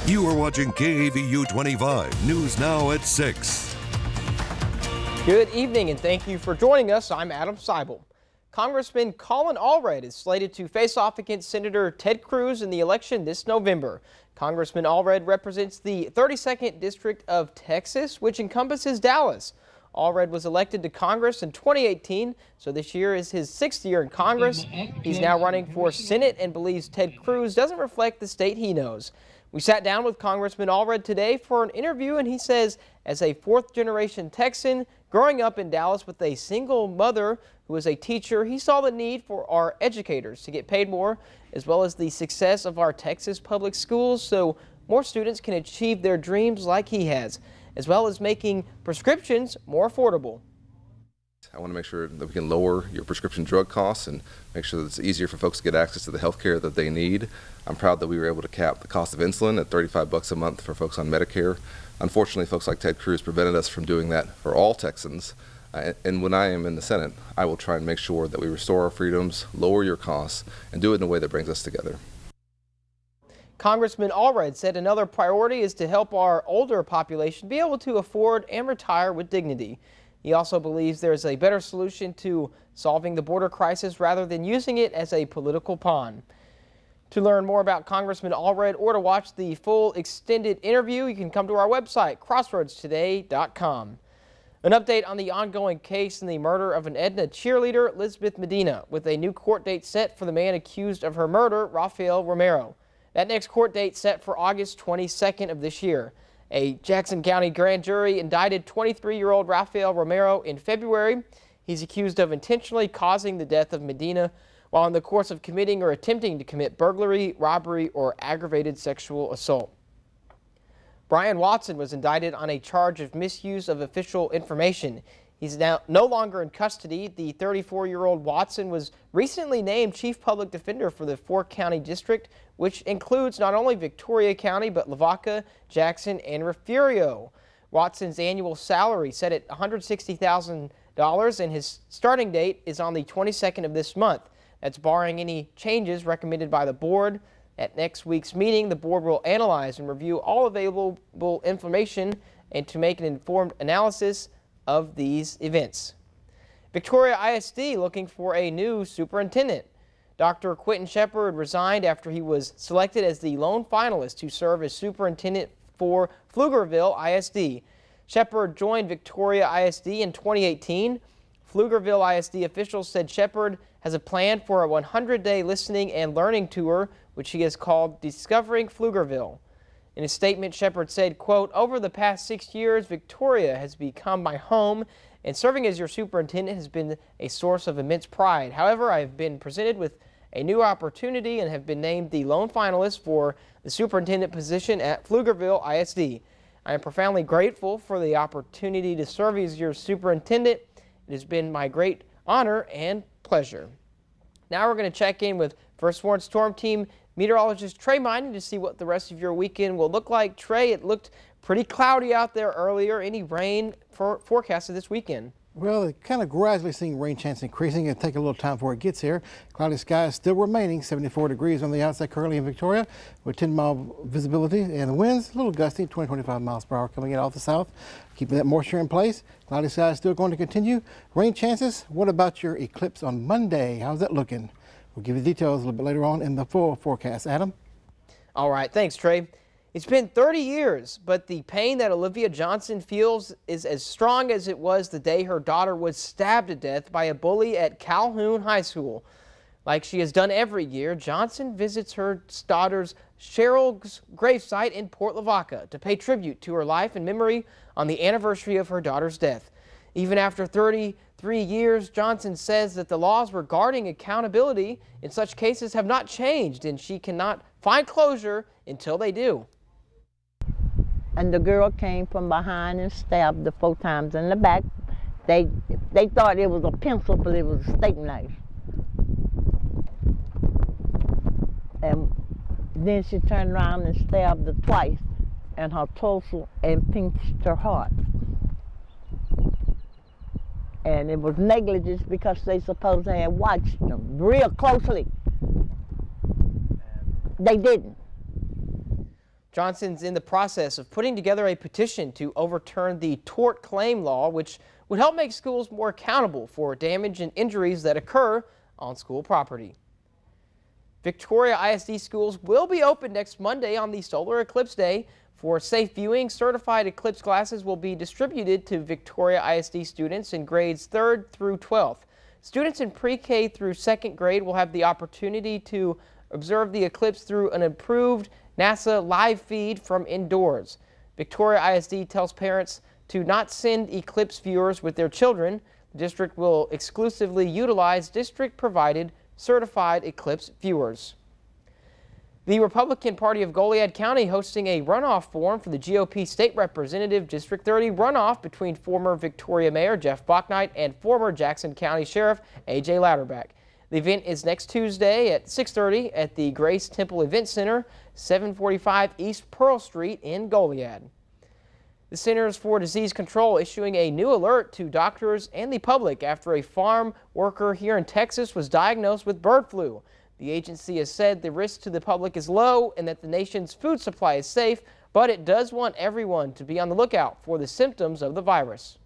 You are watching KAVU 25, News Now at 6. Good evening and thank you for joining us. I'm Adam Seibel. Congressman Colin Allred is slated to face off against Senator Ted Cruz in the election this November. Congressman Allred represents the 32nd District of Texas, which encompasses Dallas. Allred was elected to Congress in 2018, so this year is his 6th year in Congress. He's now running for Senate and believes Ted Cruz doesn't reflect the state he knows. We sat down with Congressman Allred today for an interview, and he says as a fourth-generation Texan growing up in Dallas with a single mother who was a teacher, he saw the need for our educators to get paid more, as well as the success of our Texas public schools so more students can achieve their dreams like he has, as well as making prescriptions more affordable. I want to make sure that we can lower your prescription drug costs and make sure that it's easier for folks to get access to the health care that they need. I'm proud that we were able to cap the cost of insulin at $35 a month for folks on Medicare. Unfortunately, folks like Ted Cruz prevented us from doing that for all Texans. And when I am in the Senate, I will try and make sure that we restore our freedoms, lower your costs, and do it in a way that brings us together. Congressman Allred said another priority is to help our older population be able to afford and retire with dignity. He also believes there is a better solution to solving the border crisis rather than using it as a political pawn. To learn more about Congressman Allred or to watch the full extended interview, you can come to our website, crossroadstoday.com. An update on the ongoing case in the murder of an Edna cheerleader, Elizabeth Medina, with a new court date set for the man accused of her murder, Rafael Romero. That next court date set for August 22nd of this year. A Jackson County grand jury indicted 23-year-old Rafael Romero in February. He's accused of intentionally causing the death of Medina while in the course of committing or attempting to commit burglary, robbery, or aggravated sexual assault. Brian Watson was indicted on a charge of misuse of official information. He's now no longer in custody. The 34-year-old Watson was recently named Chief Public Defender for the 4-county district, which includes not only Victoria County, but Lavaca, Jackson, and Refugio. Watson's annual salary set at $160,000, and his starting date is on the 22nd of this month. That's barring any changes recommended by the board. At next week's meeting, the board will analyze and review all available information and to make an informed analysis of these events. Victoria ISD looking for a new superintendent. Dr. Quentin Shepard resigned after he was selected as the lone finalist to serve as superintendent for Pflugerville ISD. Shepard joined Victoria ISD in 2018. Pflugerville ISD officials said Shepard has a plan for a 100-day listening and learning tour, which he has called Discovering Pflugerville. In a statement, Shepard said, quote, "Over the past 6 years, Victoria has become my home, and serving as your superintendent has been a source of immense pride. However, I have been presented with a new opportunity and have been named the lone finalist for the superintendent position at Pflugerville ISD. I am profoundly grateful for the opportunity to serve as your superintendent. It has been my great honor and pleasure." Now we're going to check in with First Warn Storm Team meteorologist Trey Mining to see what the rest of your weekend will look like. Trey, it looked pretty cloudy out there earlier. Any rain forecasted this weekend? Well, it kind of gradually seeing rain chance increasing. It'll take a little time before it gets here. Cloudy skies still remaining, 74 degrees on the outside currently in Victoria with 10-mile visibility, and the winds a little gusty, 20-25 miles per hour coming in off the south, keeping that moisture in place. Cloudy skies still going to continue. Rain chances. What about your eclipse on Monday? How's that looking? We'll give you details a little bit later on in the full forecast. Adam? All right, thanks, Trey. It's been 30 years, but the pain that Olivia Johnson feels is as strong as it was the day her daughter was stabbed to death by a bully at Calhoun High School. Like she has done every year, Johnson visits her daughter's Cheryl's gravesite in Port Lavaca to pay tribute to her life and memory on the anniversary of her daughter's death. Even after 33 years, Johnson says that the laws regarding accountability in such cases have not changed, and she cannot find closure until they do. And the girl came from behind and stabbed her 4 times in the back. They thought it was a pencil, but it was a steak knife. And then she turned around and stabbed her twice in her torso and pinched her heart. And it was negligence because they supposed they had watched them real closely. They didn't. Johnson's in the process of putting together a petition to overturn the tort claim law, which would help make schools more accountable for damage and injuries that occur on school property. Victoria ISD schools will be open next Monday on the solar eclipse day. For safe viewing, certified eclipse glasses will be distributed to Victoria ISD students in grades 3rd through 12th. Students in pre-K through 2nd grade will have the opportunity to observe the eclipse through an improved NASA live feed from indoors. Victoria ISD tells parents to not send eclipse viewers with their children. The district will exclusively utilize district-provided certified eclipse viewers. The Republican Party of Goliad County hosting a runoff forum for the GOP State Representative District 30 runoff between former Victoria Mayor Jeff Bouknight and former Jackson County Sheriff A.J. Louderback. The event is next Tuesday at 6:30 at the Grace Temple Event Center, 745 East Pearl Street in Goliad. The Centers for Disease Control issuing a new alert to doctors and the public after a farm worker here in Texas was diagnosed with bird flu. The agency has said the risk to the public is low and that the nation's food supply is safe, but it does want everyone to be on the lookout for the symptoms of the virus.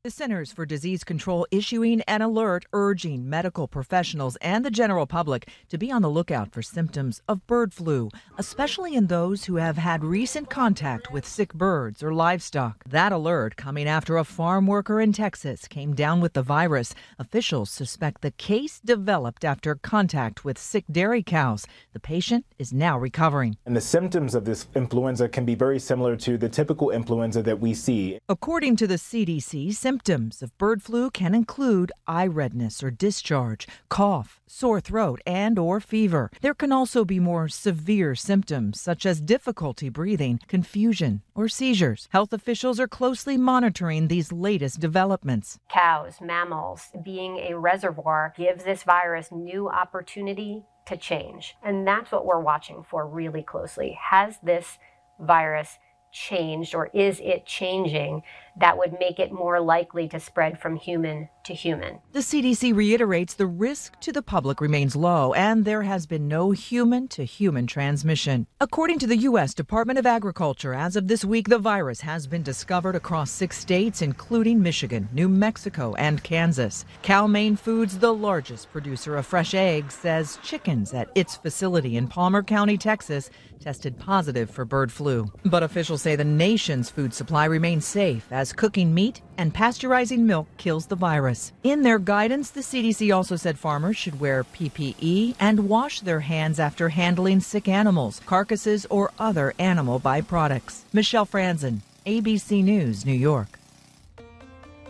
The Centers for Disease Control issuing an alert urging medical professionals and the general public to be on the lookout for symptoms of bird flu, especially in those who have had recent contact with sick birds or livestock. That alert coming after a farm worker in Texas came down with the virus. Officials suspect the case developed after contact with sick dairy cows. The patient is now recovering. And the symptoms of this influenza can be very similar to the typical influenza that we see. According to the CDC, symptoms of bird flu can include eye redness or discharge, cough, sore throat, and or fever. There can also be more severe symptoms such as difficulty breathing, confusion, or seizures. Health officials are closely monitoring these latest developments. Cows, mammals, being a reservoir gives this virus new opportunity to change. And that's what we're watching for really closely. Has this virus changed, or is it changing that would make it more likely to spread from human to human? The CDC reiterates the risk to the public remains low and there has been no human-to-human transmission. According to the U.S. Department of Agriculture, as of this week, the virus has been discovered across 6 states, including Michigan, New Mexico, and Kansas. Cal-Maine Foods, the largest producer of fresh eggs, says chickens at its facility in Palmer County, Texas, tested positive for bird flu. But officials say the nation's food supply remains safe as cooking meat and pasteurizing milk kills the virus. In their guidance, the CDC also said farmers should wear PPE and wash their hands after handling sick animals, carcasses, or other animal byproducts. Michelle Franzen, ABC News, New York.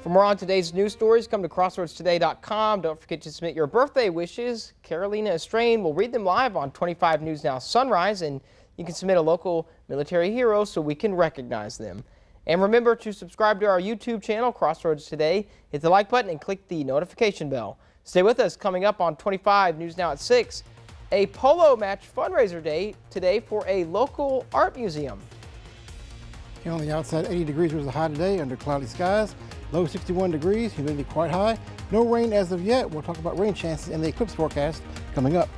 For more on today's news stories, come to crossroadstoday.com. Don't forget to submit your birthday wishes. Carolina Estrain will read them live on 25 News Now Sunrise, and you can submit a local military hero so we can recognize them. And remember to subscribe to our YouTube channel, Crossroads Today. Hit the like button and click the notification bell. Stay with us. Coming up on 25 News Now at 6, a polo match fundraiser day today for a local art museum. On the outside, 80 degrees was the high today under cloudy skies. Low 61 degrees, humidity quite high. No rain as of yet. We'll talk about rain chances in the eclipse forecast coming up.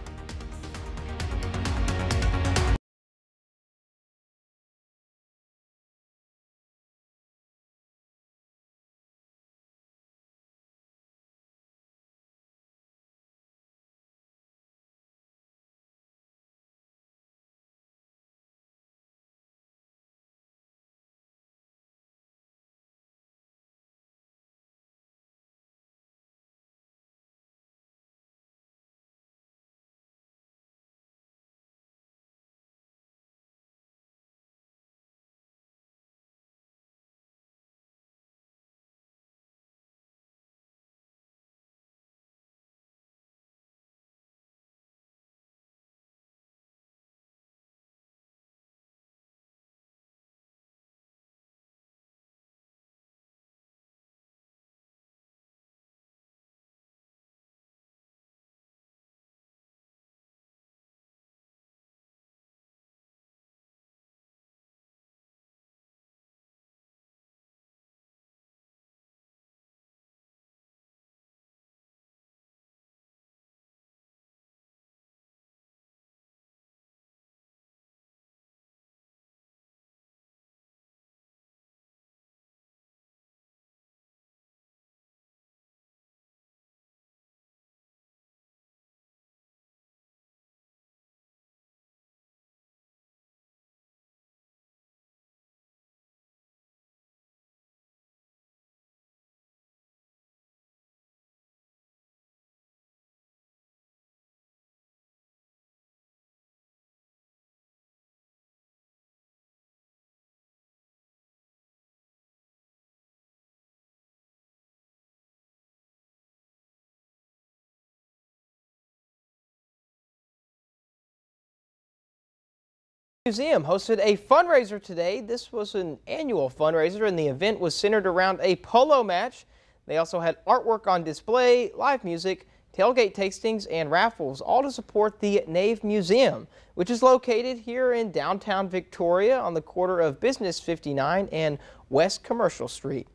Museum hosted a fundraiser today. This was an annual fundraiser, and the event was centered around a polo match. They also had artwork on display, live music, tailgate tastings, and raffles, all to support the Nave Museum, which is located here in downtown Victoria on the corner of Business 59 and West Commercial Street.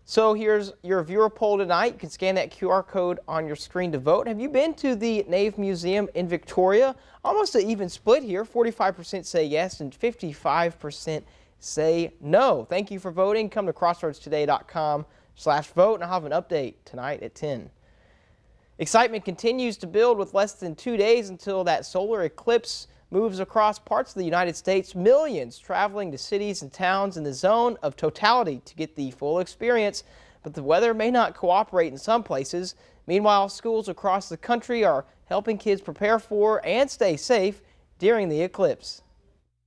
So here's your viewer poll tonight. You can scan that QR code on your screen to vote. Have you been to the Nave Museum in Victoria? Almost an even split here. 45% say yes and 55% say no. Thank you for voting. Come to crossroadstoday.com/vote, and I'll have an update tonight at 10. Excitement continues to build with less than 2 days until that solar eclipse moves across parts of the United States. Millions traveling to cities and towns in the zone of totality to get the full experience, but the weather may not cooperate in some places. Meanwhile, schools across the country are helping kids prepare for and stay safe during the eclipse.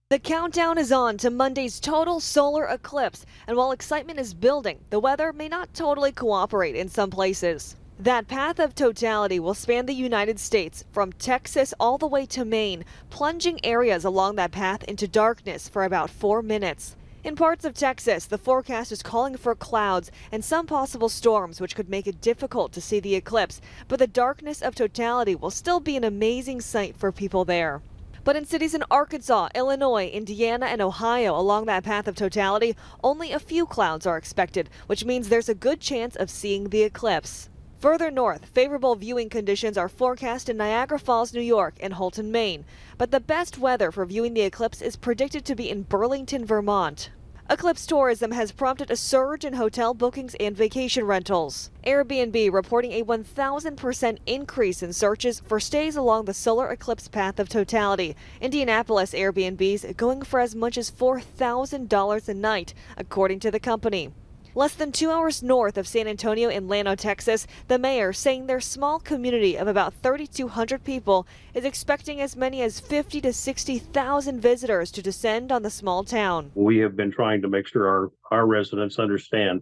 The countdown is on to Monday's total solar eclipse, and while excitement is building, the weather may not totally cooperate in some places. That path of totality will span the United States from Texas all the way to Maine, plunging areas along that path into darkness for about 4 minutes. In parts of Texas, the forecast is calling for clouds and some possible storms, which could make it difficult to see the eclipse, but the darkness of totality will still be an amazing sight for people there. But in cities in Arkansas, Illinois, Indiana, and Ohio along that path of totality, only a few clouds are expected, which means there's a good chance of seeing the eclipse. Further north, favorable viewing conditions are forecast in Niagara Falls, New York, and Holton, Maine. But the best weather for viewing the eclipse is predicted to be in Burlington, Vermont. Eclipse tourism has prompted a surge in hotel bookings and vacation rentals. Airbnb reporting a 1,000% increase in searches for stays along the solar eclipse path of totality. Indianapolis Airbnbs going for as much as $4,000 a night, according to the company. Less than 2 hours north of San Antonio in Llano, Texas, the mayor saying their small community of about 3,200 people is expecting as many as 50 to 60,000 visitors to descend on the small town. We have been trying to make sure our residents understand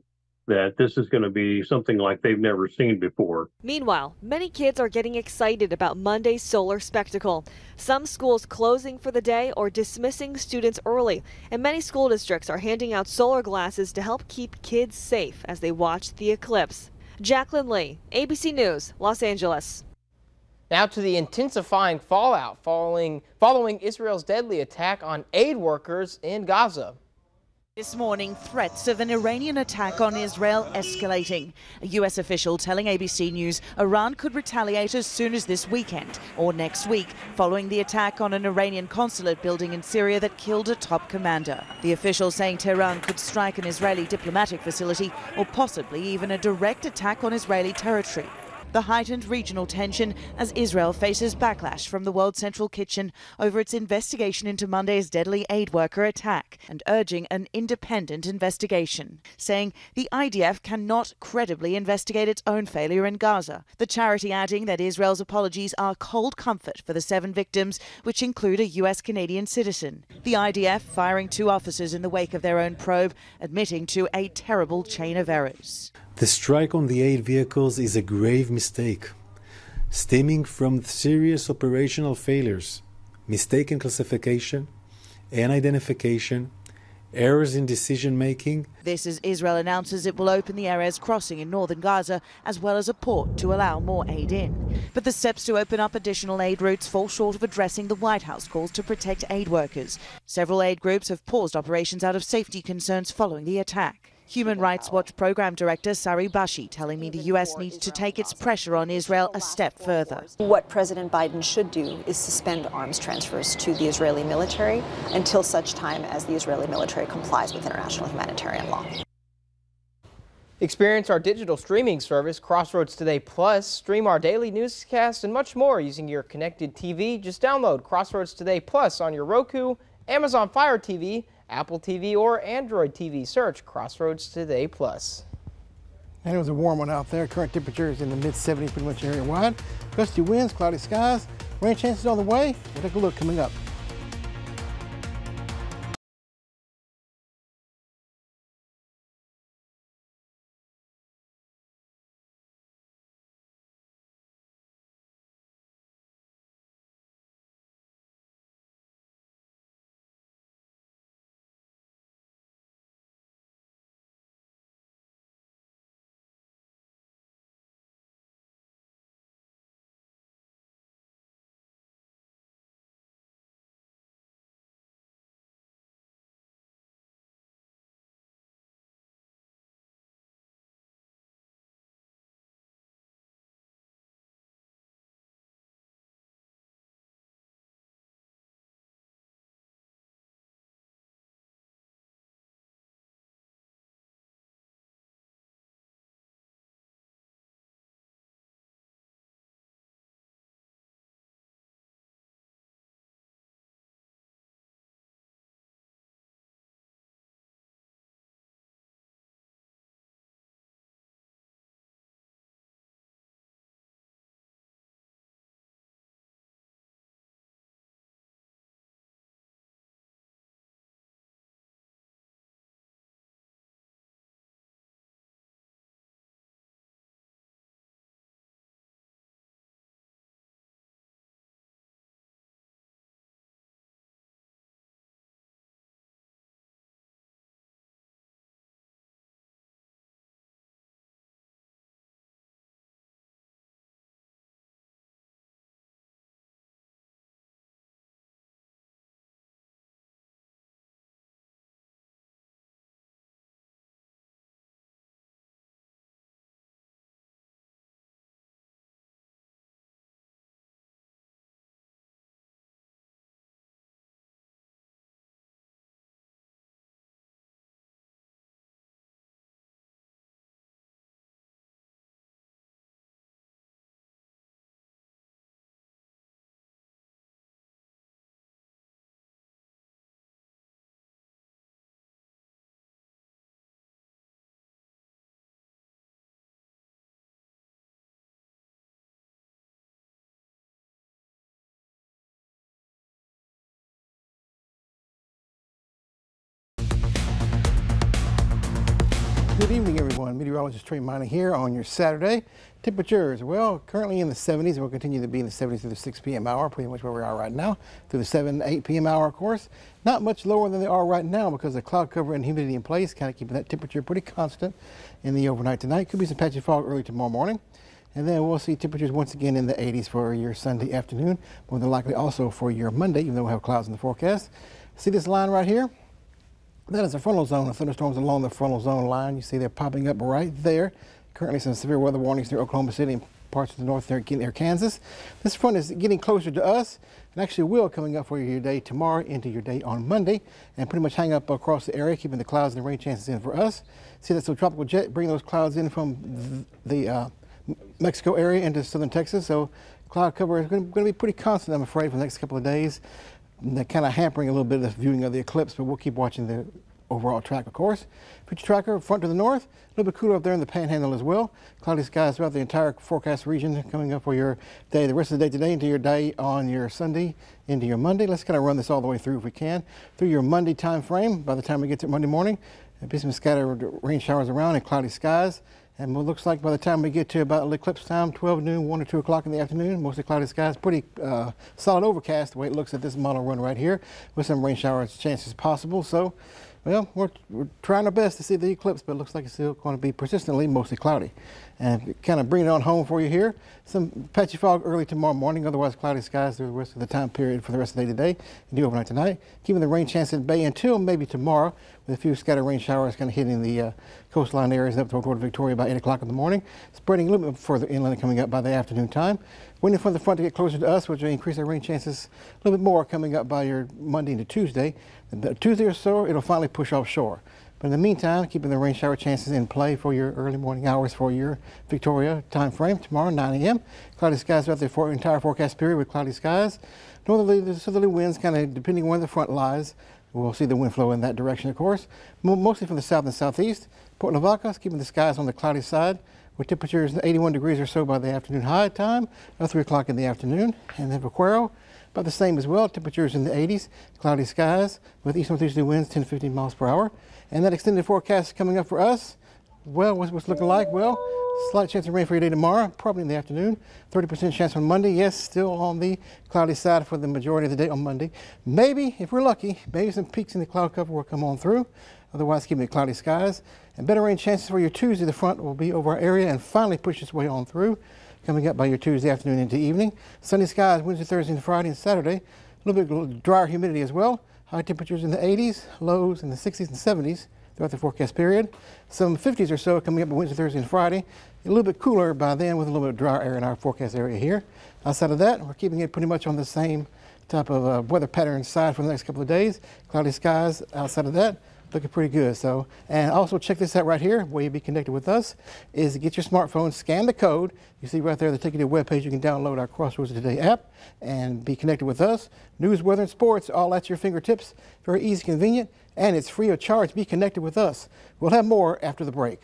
that this is going to be something like they've never seen before. Meanwhile, many kids are getting excited about Monday's solar spectacle. Some schools closing for the day or dismissing students early, and many school districts are handing out solar glasses to help keep kids safe as they watch the eclipse. Jacqueline Lee, ABC News, Los Angeles. Now to the intensifying fallout following Israel's deadly attack on aid workers in Gaza. This morning, threats of an Iranian attack on Israel escalating. A U.S. official telling ABC News Iran could retaliate as soon as this weekend or next week, following the attack on an Iranian consulate building in Syria that killed a top commander. The official saying Tehran could strike an Israeli diplomatic facility or possibly even a direct attack on Israeli territory. The heightened regional tension as Israel faces backlash from the World Central Kitchen over its investigation into Monday's deadly aid worker attack and urging an independent investigation, saying the IDF cannot credibly investigate its own failure in Gaza. The charity adding that Israel's apologies are cold comfort for the 7 victims, which include a US-Canadian citizen. The IDF firing 2 officers in the wake of their own probe, admitting to a terrible chain of errors. The strike on the aid vehicles is a grave mistake, stemming from serious operational failures, mistaken classification and identification, errors in decision-making. This as Israel announces it will open the Erez crossing in northern Gaza as well as a port to allow more aid in. But the steps to open up additional aid routes fall short of addressing the White House calls to protect aid workers. Several aid groups have paused operations out of safety concerns following the attack. Human Rights Watch Program Director Sari Bashi telling me the U.S. needs to take its pressure on Israel a step further. What President Biden should do is suspend arms transfers to the Israeli military until such time as the Israeli military complies with international humanitarian law. Experience our digital streaming service, Crossroads Today Plus. Stream our daily newscasts and much more using your connected TV. Just download Crossroads Today Plus on your Roku, Amazon Fire TV, Apple TV, or Android TV. Search Crossroads Today Plus. And it was a warm one out there. Current temperatures in the mid-70s pretty much area-wide. Gusty winds, cloudy skies, rain chances on the way. We'll take a look coming up. Good evening, everyone. Meteorologist Trey Mining here on your Saturday. Temperatures, well, currently in the 70s, and will continue to be in the 70s through the 6 p.m. hour, pretty much where we are right now, through the 7, 8 p.m. hour, of course. Not much lower than they are right now because the cloud cover and humidity in place, kind of keeping that temperature pretty constant in the overnight tonight. Could be some patchy fog early tomorrow morning. And then we'll see temperatures once again in the 80s for your Sunday afternoon, more than likely also for your Monday, even though we'll have clouds in the forecast. See this line right here? That is a frontal zone. The thunderstorms along the frontal zone line. You see they're popping up right there. Currently some severe weather warnings near Oklahoma City and parts of the north there, getting near Kansas. This front is getting closer to us and actually will coming up for your day tomorrow into your day on Monday and pretty much hang up across the area, keeping the clouds and the rain chances in for us. See that subtropical jet bring those clouds in from the Mexico area into southern Texas. So cloud cover is going to be pretty constant, I'm afraid, for the next couple of days. And they're kind of hampering a little bit of the viewing of the eclipse, but we'll keep watching the overall track, of course. Future tracker, front to the north, a little bit cooler up there in the Panhandle as well. Cloudy skies throughout the entire forecast region coming up for your day, the rest of the day today into your day on your Sunday, into your Monday. Let's kind of run this all the way through if we can. Through your Monday time frame, by the time we get to Monday morning, there'll be some scattered rain showers around and cloudy skies. And what looks like by the time we get to about eclipse time, 12 noon, 1 or 2 o'clock in the afternoon, mostly cloudy skies, pretty solid overcast the way it looks at this model run right here, with some rain showers chances possible. So, well, we're trying our best to see the eclipse, but it looks like it's still going to be persistently mostly cloudy. And kind of bring it on home for you here. Some patchy fog early tomorrow morning, otherwise cloudy skies through the rest of the time period for the rest of the day today and the overnight tonight. Keeping the rain chance at bay until maybe tomorrow, with a few scattered rain showers kind of hitting the coastline areas up toward Victoria by 8 o'clock in the morning, spreading a little bit further inland and coming up by the afternoon time. Waiting for the front to get closer to us, which will increase our rain chances a little bit more coming up by your Monday into Tuesday. Tuesday or so, it'll finally push offshore. But in the meantime, keeping the rain shower chances in play for your early morning hours for your Victoria time frame tomorrow, 9 a.m. Cloudy skies throughout the entire forecast period with cloudy skies. Northerly to southerly winds, kind of depending on where the front lies. We'll see the wind flow in that direction, of course. Mostly from the south and southeast. Port Lavaca, keeping the skies on the cloudy side with temperatures 81 degrees or so by the afternoon high time, about 3 o'clock in the afternoon. And then Vaquero, about the same as well. Temperatures in the 80s, cloudy skies with east-northeasterly winds 10 to 15 miles per hour. And that extended forecast coming up for us, well, what's looking like? Well, slight chance of rain for your day tomorrow, probably in the afternoon. 30% chance on Monday. Yes, still on the cloudy side for the majority of the day on Monday. Maybe, if we're lucky, maybe some peaks in the cloud cover will come on through. Otherwise, keeping the cloudy skies. And better rain chances for your Tuesday. The front will be over our area and finally push its way on through, coming up by your Tuesday afternoon into evening. Sunny skies Wednesday, Thursday, and Friday and Saturday. A little bit drier humidity as well. High temperatures in the 80s, lows in the 60s and 70s throughout the forecast period. Some 50s or so coming up on Wednesday, Thursday, and Friday. A little bit cooler by then with a little bit of drier air in our forecast area here. Outside of that, we're keeping it pretty much on the same type of weather pattern side for the next couple of days. Cloudy skies outside of that. Looking pretty good. So, and also check this out right here, where you be connected with us, is to get your smartphone, scan the code. You see right there, the take you to a webpage. You can download our Crossroads Today app and be connected with us. News, weather, and sports, all at your fingertips. Very easy, convenient, and it's free of charge. Be connected with us. We'll have more after the break.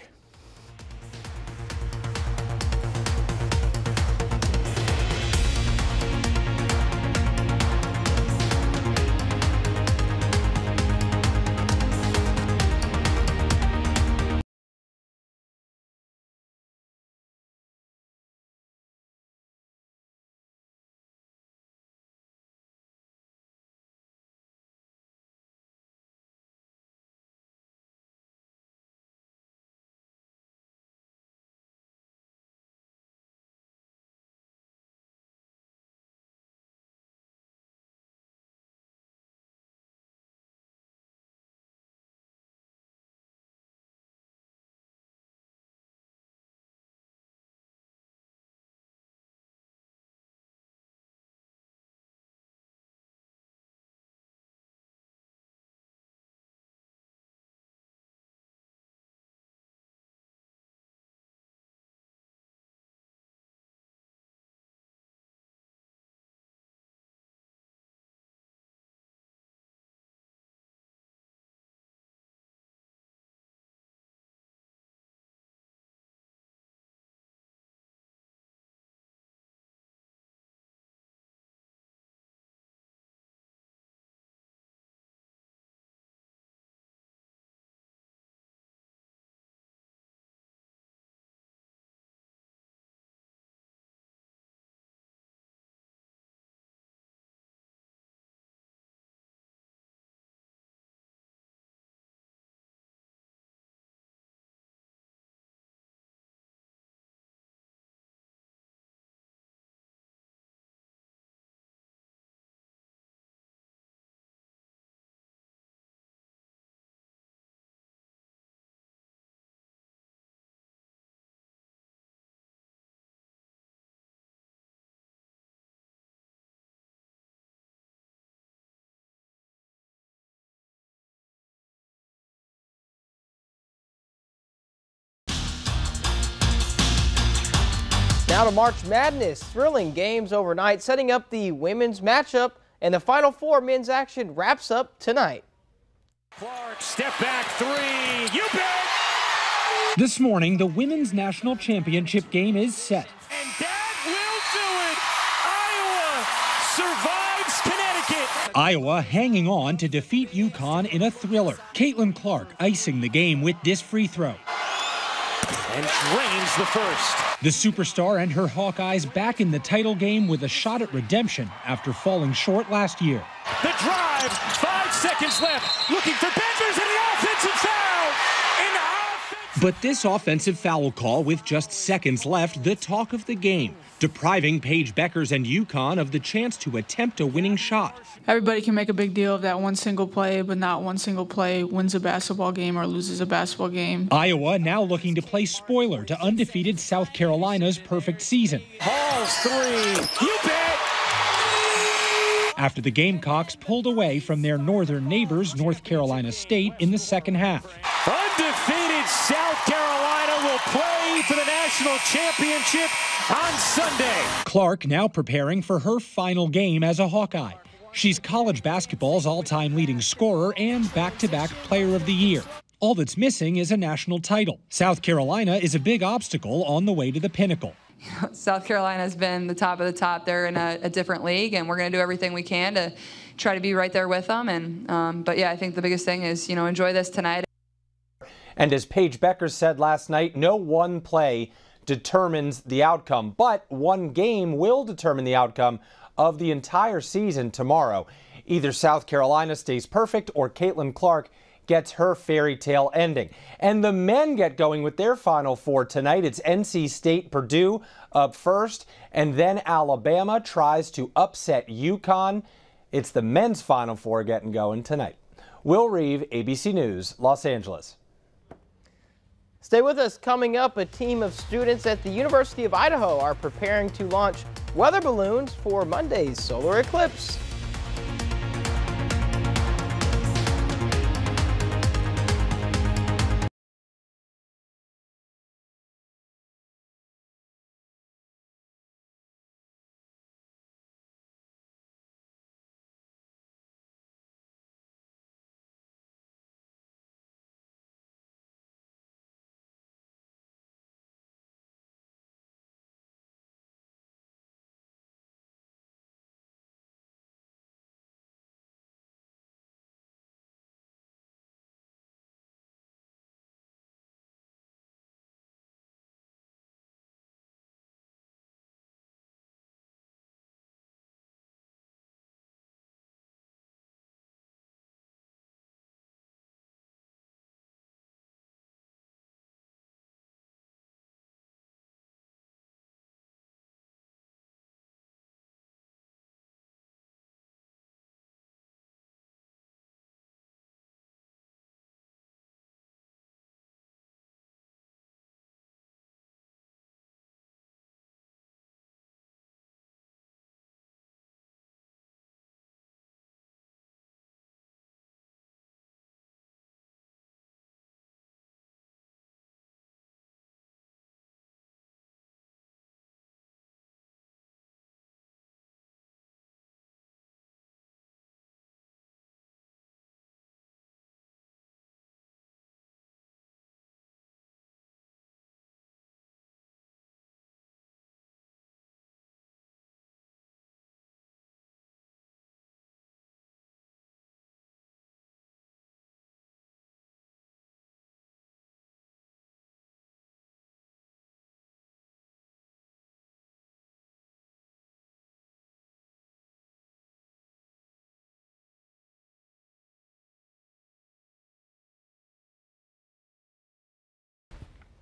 Now to March Madness. Thrilling games overnight, setting up the women's matchup, and the Final Four men's action wraps up tonight. Clark, step back three, you bet! This morning, the women's national championship game is set. And that will do it! Iowa survives Connecticut! Iowa hanging on to defeat UConn in a thriller. Caitlin Clark icing the game with this free throw. And drains the first. The superstar and her Hawkeyes back in the title game with a shot at redemption after falling short last year. The drive, 5 seconds left, looking for Benders and the offensive foul! But this offensive foul call with just seconds left, the talk of the game, depriving Paige Beckers and UConn of the chance to attempt a winning shot. Everybody can make a big deal of that one single play, but not one single play wins a basketball game or loses a basketball game. Iowa now looking to play spoiler to undefeated South Carolina's perfect season. Hall's three, you bet! After the Gamecocks pulled away from their northern neighbors, North Carolina State, in the second half. Undefeated South Carolina will play for the national championship on Sunday. Clark now preparing for her final game as a Hawkeye. She's college basketball's all-time leading scorer and back-to-back player of the year. All that's missing is a national title. South Carolina is a big obstacle on the way to the pinnacle. South Carolina has been the top of the top. They're in a different league, and we're going to do everything we can to try to be right there with them. And but yeah, I think the biggest thing is, enjoy this tonight. And as Paige Beckers said last night, no one play determines the outcome, but one game will determine the outcome of the entire season tomorrow. Either South Carolina stays perfect or Caitlin Clark gets her fairy tale ending. And the men get going with their Final Four tonight. It's NC State, Purdue up first, and then Alabama tries to upset UConn. It's the men's Final Four getting going tonight. Will Reeve, ABC News, Los Angeles. Stay with us. Coming up, a team of students at the University of Idaho are preparing to launch weather balloons for Monday's solar eclipse.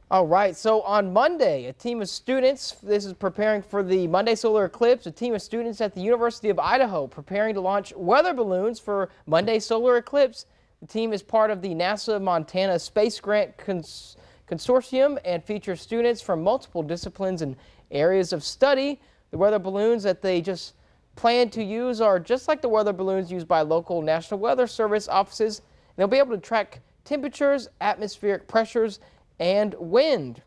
All right, so on Monday, a team of students, this is preparing for the Monday solar eclipse, a team of students at the University of Idaho preparing to launch weather balloons for Monday solar eclipse. The team is part of the NASA Montana Space Grant Consortium and features students from multiple disciplines and areas of study. The weather balloons that they just plan to use are just like the weather balloons used by local National Weather Service offices. They'll be able to track temperatures, atmospheric pressures, and wind.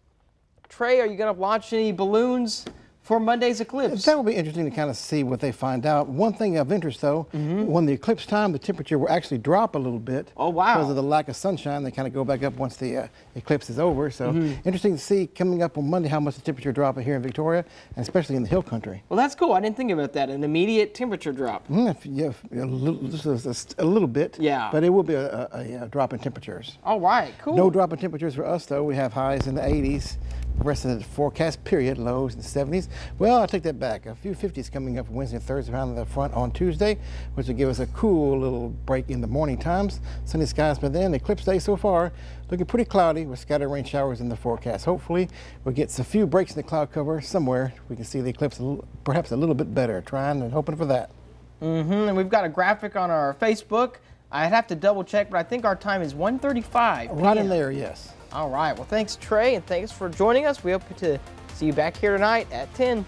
Trey, are you going to launch any balloons for Monday's eclipse? That will be interesting to kind of see what they find out. One thing of interest, though, when the eclipse time, the temperature will actually drop a little bit. Oh, wow. Because of the lack of sunshine. They kind of go back up once the eclipse is over. So interesting to see coming up on Monday how much the temperature drop here in Victoria, and especially in the hill country. Well, that's cool. I didn't think about that. An immediate temperature drop. Just a little bit. Yeah. But it will be a drop in temperatures. All right, cool. No drop in temperatures for us, though. We have highs in the 80s. The rest of the forecast period, lows in the 70s. Well, I take that back. A few 50s coming up Wednesday and Thursday around the front on Tuesday, which will give us a cool little break in the morning times. Sunny skies by then. Eclipse day so far looking pretty cloudy with scattered rain showers in the forecast. Hopefully, we'll get a few breaks in the cloud cover somewhere. We can see the eclipse perhaps a little bit better. Trying and hoping for that. And we've got a graphic on our Facebook. I'd have to double check, but I think our time is 1:35 p.m. Right in there, yes. All right. Well, thanks, Trey, and thanks for joining us. We hope to see you back here tonight at 10.